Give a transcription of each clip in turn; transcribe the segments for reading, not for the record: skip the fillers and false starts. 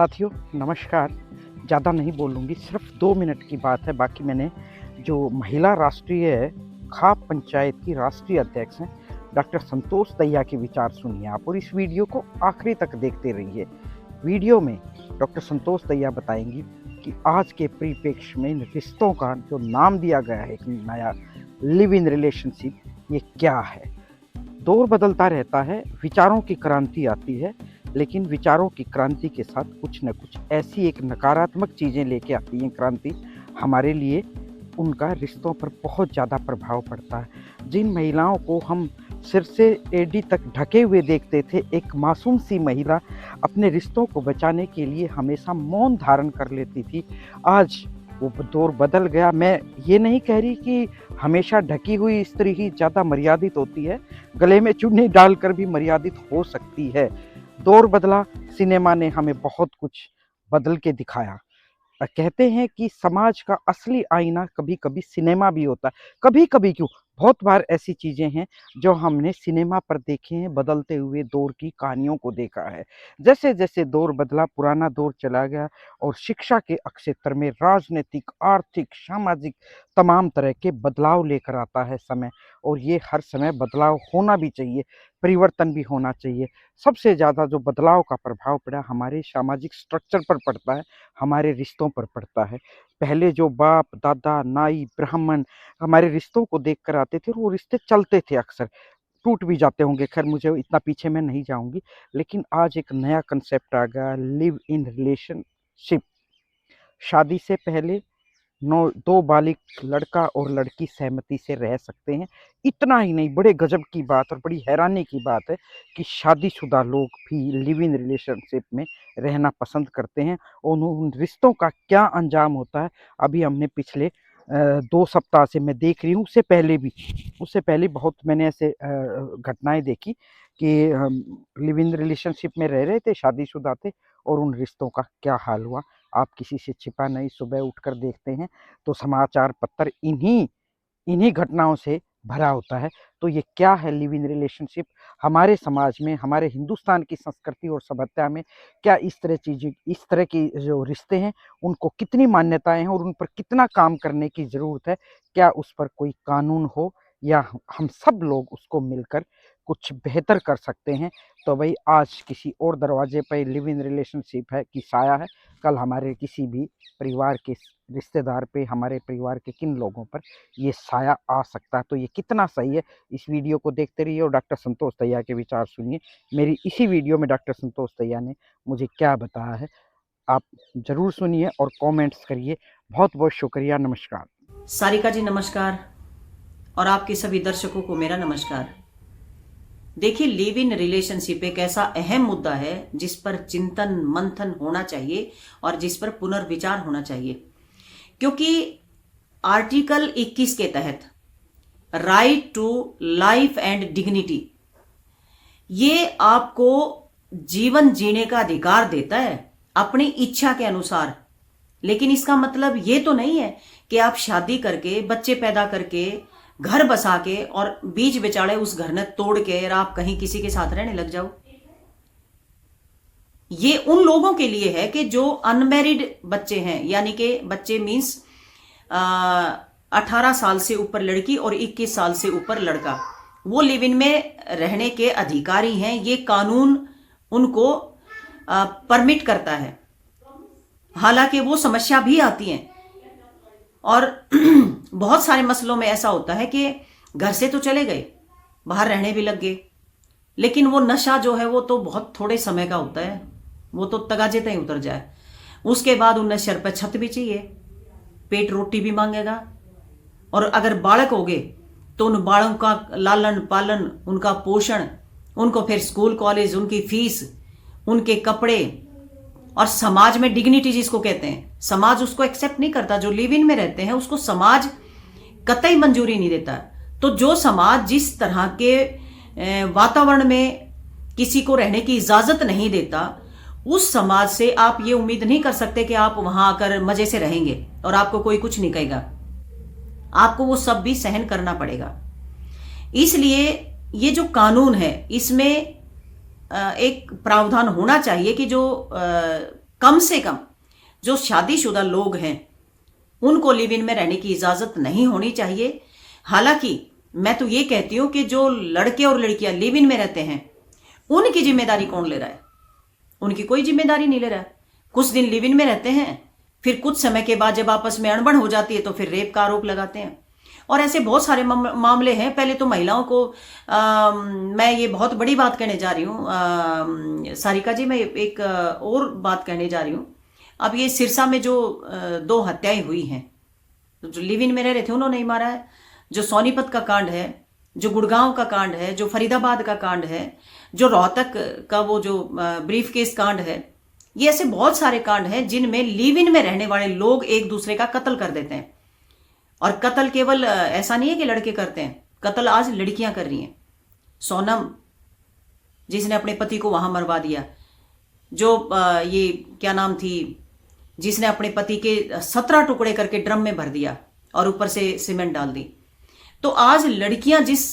साथियों नमस्कार। ज़्यादा नहीं बोलूँगी, सिर्फ 2 मिनट की बात है। बाकी मैंने जो महिला राष्ट्रीय खाप पंचायत की राष्ट्रीय अध्यक्ष हैं डॉक्टर संतोष दहिया के विचार सुनिए आप, और इस वीडियो को आखिरी तक देखते रहिए। वीडियो में डॉक्टर संतोष दहिया बताएंगी कि आज के परिप्रेक्ष्य में इन रिश्तों का जो नाम दिया गया है, एक नया लिव इन रिलेशनशिप, ये क्या है। दौर बदलता रहता है, विचारों की क्रांति आती है, लेकिन विचारों की क्रांति के साथ कुछ न कुछ ऐसी एक नकारात्मक चीज़ें लेके आती हैं क्रांति हमारे लिए। उनका रिश्तों पर बहुत ज़्यादा प्रभाव पड़ता है। जिन महिलाओं को हम सिर से एड़ी तक ढके हुए देखते थे, एक मासूम सी महिला अपने रिश्तों को बचाने के लिए हमेशा मौन धारण कर लेती थी, आज वो दौर बदल गया। मैं ये नहीं कह रही कि हमेशा ढकी हुई स्त्री ही ज़्यादा मर्यादित होती है, गले में चुन्नी डालकर भी मर्यादित हो सकती है। दौर बदला, सिनेमा ने हमें बहुत कुछ बदल के दिखाया। कहते हैं कि समाज का असली आईना कभी कभी सिनेमा भी होता है। कभी कभी क्यों, बहुत बार ऐसी चीज़ें हैं जो हमने सिनेमा पर देखे हैं, बदलते हुए दौर की कहानियों को देखा है। जैसे जैसे दौर बदला, पुराना दौर चला गया और शिक्षा के क्षेत्र में राजनीतिक, आर्थिक, सामाजिक तमाम तरह के बदलाव लेकर आता है समय, और ये हर समय बदलाव होना भी चाहिए, परिवर्तन भी होना चाहिए। सबसे ज़्यादा जो बदलाव का प्रभाव पड़ा हमारे सामाजिक स्ट्रक्चर पर पड़ता है, हमारे रिश्तों पर पड़ता है। पहले जो बाप, दादा, नाई, ब्राह्मण हमारे रिश्तों को देख कर आते थे, और वो रिश्ते चलते थे, अक्सर टूट भी जाते होंगे, खैर मुझे इतना पीछे मैं नहीं जाऊँगी। लेकिन आज एक नया कंसेप्ट आ गया, लिव इन रिलेशनशिप। शादी से पहले नो 2 बालिग लड़का और लड़की सहमति से रह सकते हैं। इतना ही नहीं, बड़े गजब की बात और बड़ी हैरानी की बात है कि शादीशुदा लोग भी लिव इन रिलेशनशिप में रहना पसंद करते हैं, और उन रिश्तों का क्या अंजाम होता है अभी हमने पिछले 2 सप्ताह से मैं देख रही हूँ। उससे पहले बहुत मैंने ऐसे घटनाएं देखी कि लिव इन रिलेशनशिप में रह रहे थे, शादीशुदा थे, और उन रिश्तों का क्या हाल हुआ। आप किसी से छिपा नहीं, सुबह उठकर देखते हैं तो समाचार पत्र इन्हीं इन्हीं घटनाओं से भरा होता है। तो ये क्या है लिव इन रिलेशनशिप, हमारे समाज में, हमारे हिंदुस्तान की संस्कृति और सभ्यता में क्या इस तरह की जो रिश्ते हैं उनको कितनी मान्यताएं हैं और उन पर कितना काम करने की ज़रूरत है। क्या उस पर कोई कानून हो, या हम सब लोग उसको मिलकर कुछ बेहतर कर सकते हैं। तो भाई आज किसी और दरवाजे पर लिव इन रिलेशनशिप है कि साया है, कल हमारे किसी भी परिवार के रिश्तेदार पे, हमारे परिवार के किन लोगों पर ये साया आ सकता है। तो ये कितना सही है, इस वीडियो को देखते रहिए और डॉक्टर संतोष दहिया के विचार सुनिए। मेरी इसी वीडियो में डॉक्टर संतोष दहिया ने मुझे क्या बताया है, आप ज़रूर सुनिए और कमेंट्स करिए। बहुत बहुत शुक्रिया, नमस्कार। सारिका जी नमस्कार, और आपके सभी दर्शकों को मेरा नमस्कार। देखिए, लिव इन रिलेशनशिप एक ऐसा अहम मुद्दा है जिस पर चिंतन मंथन होना चाहिए और जिस पर पुनर्विचार होना चाहिए, क्योंकि आर्टिकल 21 के तहत right to life and dignity, ये आपको जीवन जीने का अधिकार देता है अपनी इच्छा के अनुसार। लेकिन इसका मतलब ये तो नहीं है कि आप शादी करके, बच्चे पैदा करके, घर बसा के और बीच बेचारे उस घर ने तोड़ के और आप कहीं किसी के साथ रहने लग जाओ। ये उन लोगों के लिए है कि जो अनमैरिड बच्चे हैं, यानी कि बच्चे मीन्स 18 साल से ऊपर लड़की और 21 साल से ऊपर लड़का, वो लिव इन में रहने के अधिकारी हैं। ये कानून उनको परमिट करता है। हालांकि वो समस्या भी आती है, और बहुत सारे मसलों में ऐसा होता है कि घर से तो चले गए, बाहर रहने भी लग गए, लेकिन वो नशा जो है वो तो बहुत थोड़े समय का होता है, वो तो तगाजे तक उतर जाए। उसके बाद उन्हें सर पर छत भी चाहिए, पेट रोटी भी मांगेगा, और अगर बालक हो गए तो उन बालों का लालन पालन, उनका पोषण, उनको फिर स्कूल कॉलेज, उनकी फीस, उनके कपड़े, और समाज में डिग्निटी जिसको कहते हैं, समाज उसको एक्सेप्ट नहीं करता। जो लिव इन में रहते हैं उसको समाज कतई मंजूरी नहीं देता। तो जो समाज जिस तरह के वातावरण में किसी को रहने की इजाजत नहीं देता, उस समाज से आप ये उम्मीद नहीं कर सकते कि आप वहां आकर मजे से रहेंगे और आपको कोई कुछ नहीं कहेगा। आपको वो सब भी सहन करना पड़ेगा। इसलिए ये जो कानून है, इसमें एक प्रावधान होना चाहिए कि जो कम से कम जो शादीशुदा लोग हैं उनको लिव इन में रहने की इजाजत नहीं होनी चाहिए। हालांकि मैं तो ये कहती हूं कि जो लड़के और लड़कियां लिव इन में रहते हैं उनकी जिम्मेदारी कौन ले रहा है? उनकी कोई जिम्मेदारी नहीं ले रहा है। कुछ दिन लिव इन में रहते हैं, फिर कुछ समय के बाद जब आपस में अनबन हो जाती है तो फिर रेप का आरोप लगाते हैं। और ऐसे बहुत सारे मामले हैं। पहले तो महिलाओं को मैं ये बहुत बड़ी बात कहने जा रही हूँ सारिका जी, मैं एक और बात कहने जा रही हूँ। अब ये सिरसा में जो 2 हत्याएं हुई हैं, जो लिव इन में रह रहे थे उन्होंने ही मारा है। जो सोनीपत का कांड है, जो गुड़गांव का कांड है, जो फरीदाबाद का कांड है, जो रोहतक का वो जो ब्रीफ केस कांड है, ये ऐसे बहुत सारे कांड हैं जिनमें लिव इन में रहने वाले लोग एक दूसरे का कत्ल कर देते हैं। और कत्ल केवल ऐसा नहीं है कि लड़के करते हैं, कत्ल आज लड़कियां कर रही हैं। सोनम जिसने अपने पति को वहां मरवा दिया, जो ये क्या नाम थी जिसने अपने पति के 17 टुकड़े करके ड्रम में भर दिया और ऊपर से सीमेंट डाल दी। तो आज लड़कियां जिस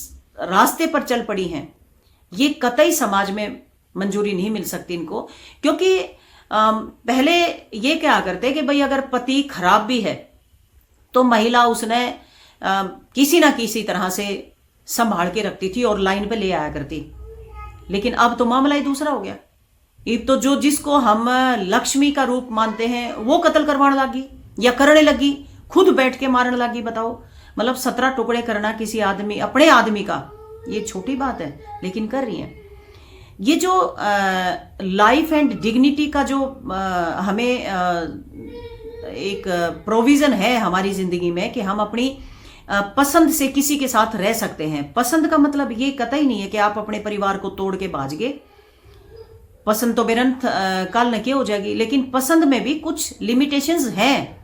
रास्ते पर चल पड़ी हैं, ये कतई समाज में मंजूरी नहीं मिल सकती इनको। क्योंकि पहले ये क्या करते कि भाई अगर पति खराब भी है तो महिला उसने किसी ना किसी तरह से संभाल के रखती थी और लाइन पे ले आया करती। लेकिन अब तो मामला ही दूसरा हो गया। अब तो जो जिसको हम लक्ष्मी का रूप मानते हैं वो कत्ल करवाने लगी या करने लगी, खुद बैठ के मारने लगी। बताओ, मतलब 17 टुकड़े करना किसी आदमी, अपने आदमी का, ये छोटी बात है, लेकिन कर रही है। ये जो लाइफ एंड डिग्निटी का जो हमें एक प्रोविजन है हमारी जिंदगी में कि हम अपनी पसंद से किसी के साथ रह सकते हैं। पसंद का मतलब ये कतई नहीं है कि आप अपने परिवार को तोड़ के भाज गए। पसंद तो बेरंत काल न के हो जाएगी, लेकिन पसंद में भी कुछ लिमिटेशंस हैं।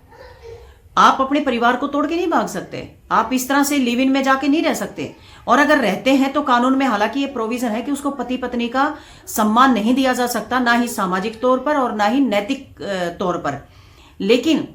आप अपने परिवार को तोड़ के नहीं भाग सकते, आप इस तरह से लिव इन में जाके नहीं रह सकते। और अगर रहते हैं तो कानून में हालांकि ये प्रोविजन है कि उसको पति पत्नी का सम्मान नहीं दिया जा सकता, ना ही सामाजिक तौर पर और ना ही नैतिक तौर पर। लेकिन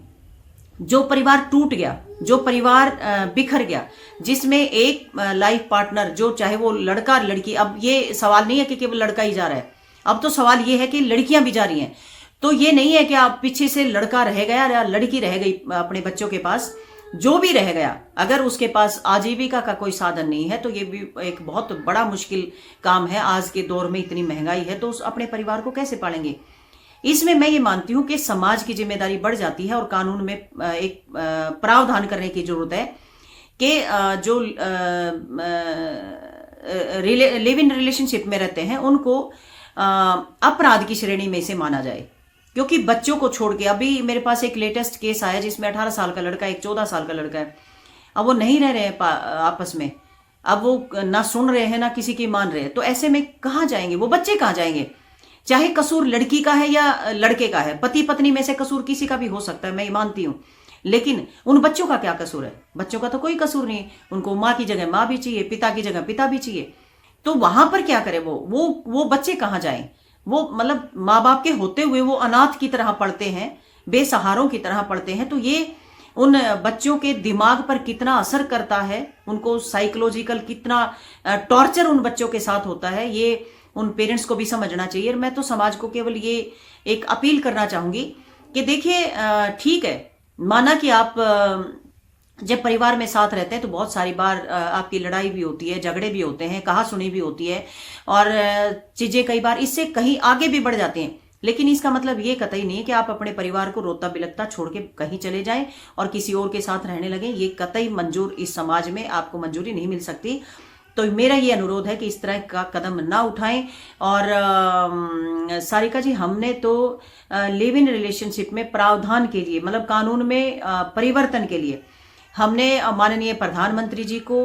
जो परिवार टूट गया, जो परिवार बिखर गया, जिसमें एक लाइफ पार्टनर, जो चाहे वो लड़का लड़की, अब ये सवाल नहीं है कि केवल लड़का ही जा रहा है, अब तो सवाल ये है कि लड़कियां भी जा रही हैं। तो ये नहीं है कि आप पीछे से लड़का रह गया या लड़की रह गई अपने बच्चों के पास, जो भी रह गया, अगर उसके पास आजीविका का कोई साधन नहीं है तो ये भी एक बहुत बड़ा मुश्किल काम है। आज के दौर में इतनी महंगाई है तो अपने परिवार को कैसे पालेंगे? इसमें मैं ये मानती हूं कि समाज की जिम्मेदारी बढ़ जाती है और कानून में एक प्रावधान करने की जरूरत है कि जो लिव इन रिलेशनशिप में रहते हैं उनको अपराध की श्रेणी में से माना जाए। क्योंकि बच्चों को छोड़ के, अभी मेरे पास एक लेटेस्ट केस आया जिसमें 18 साल का लड़का, एक 14 साल का लड़का है। अब वो नहीं रह रहे हैं आपस में, अब वो ना सुन रहे हैं ना किसी की मान रहे हैं। तो ऐसे में कहाँ जाएंगे वो बच्चे? कहाँ जाएंगे? चाहे कसूर लड़की का है या लड़के का है, पति पत्नी में से कसूर किसी का भी हो सकता है, मैं मानती हूँ। लेकिन उन बच्चों का क्या कसूर है? बच्चों का तो कोई कसूर नहीं। उनको माँ की जगह माँ भी चाहिए, पिता की जगह पिता भी चाहिए। तो वहां पर क्या करे वो बच्चे कहाँ जाएं? वो मतलब माँ बाप के होते हुए वो अनाथ की तरह पढ़ते हैं, बेसहारों की तरह पढ़ते हैं। तो ये उन बच्चों के दिमाग पर कितना असर करता है, उनको साइकोलॉजिकल कितना टॉर्चर उन बच्चों के साथ होता है, ये उन पेरेंट्स को भी समझना चाहिए। और मैं तो समाज को केवल ये एक अपील करना चाहूंगी कि देखिए, ठीक है, माना कि आप जब परिवार में साथ रहते हैं तो बहुत सारी बार आपकी लड़ाई भी होती है, झगड़े भी होते हैं, कहा सुनी भी होती है और चीजें कई बार इससे कहीं आगे भी बढ़ जाती हैं। लेकिन इसका मतलब ये कतई नहीं कि आप अपने परिवार को रोता बिलखता छोड़ के कहीं चले जाएं और किसी और के साथ रहने लगें। ये कतई मंजूर, इस समाज में आपको मंजूरी नहीं मिल सकती। तो मेरा ये अनुरोध है कि इस तरह का कदम ना उठाएं। और सारिका जी, हमने तो लिव इन रिलेशनशिप में प्रावधान के लिए, मतलब कानून में परिवर्तन के लिए, हमने माननीय प्रधानमंत्री जी को,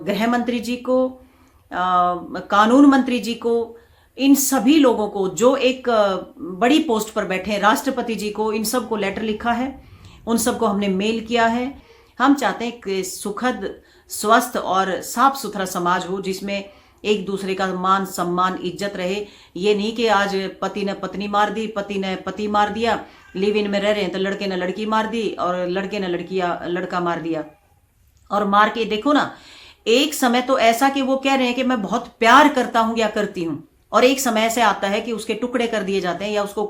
गृह मंत्री जी को, कानून मंत्री जी को, इन सभी लोगों को जो एक बड़ी पोस्ट पर बैठे हैं, राष्ट्रपति जी को, इन सब को लेटर लिखा है, उन सबको हमने मेल किया है। हम चाहते हैं कि सुखद, स्वस्थ और साफ सुथरा समाज हो जिसमें एक दूसरे का मान सम्मान इज्जत रहे। ये नहीं कि आज पति ने पत्नी मार दी, पति ने पति मार दिया, लिव इन में रह रहे हैं तो लड़के ने लड़की मार दी और लड़के ने लड़का मार दिया। और मार के देखो ना, एक समय तो ऐसा कि वो कह रहे हैं कि मैं बहुत प्यार करता हूं या करती हूं, और एक समय ऐसे आता है कि उसके टुकड़े कर दिए जाते हैं या उसको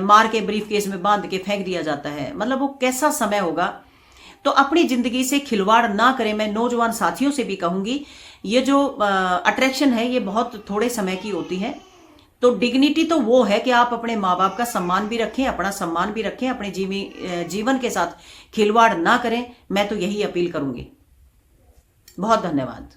मार के ब्रीफ केस में बांध के फेंक दिया जाता है। मतलब वो कैसा समय होगा। तो अपनी जिंदगी से खिलवाड़ ना करें। मैं नौजवान साथियों से भी कहूंगी, ये जो अट्रैक्शन है ये बहुत थोड़े समय की होती है। तो डिग्निटी तो वो है कि आप अपने माँ बाप का सम्मान भी रखें, अपना सम्मान भी रखें, अपने जीवन के साथ खिलवाड़ ना करें। मैं तो यही अपील करूंगी। बहुत धन्यवाद।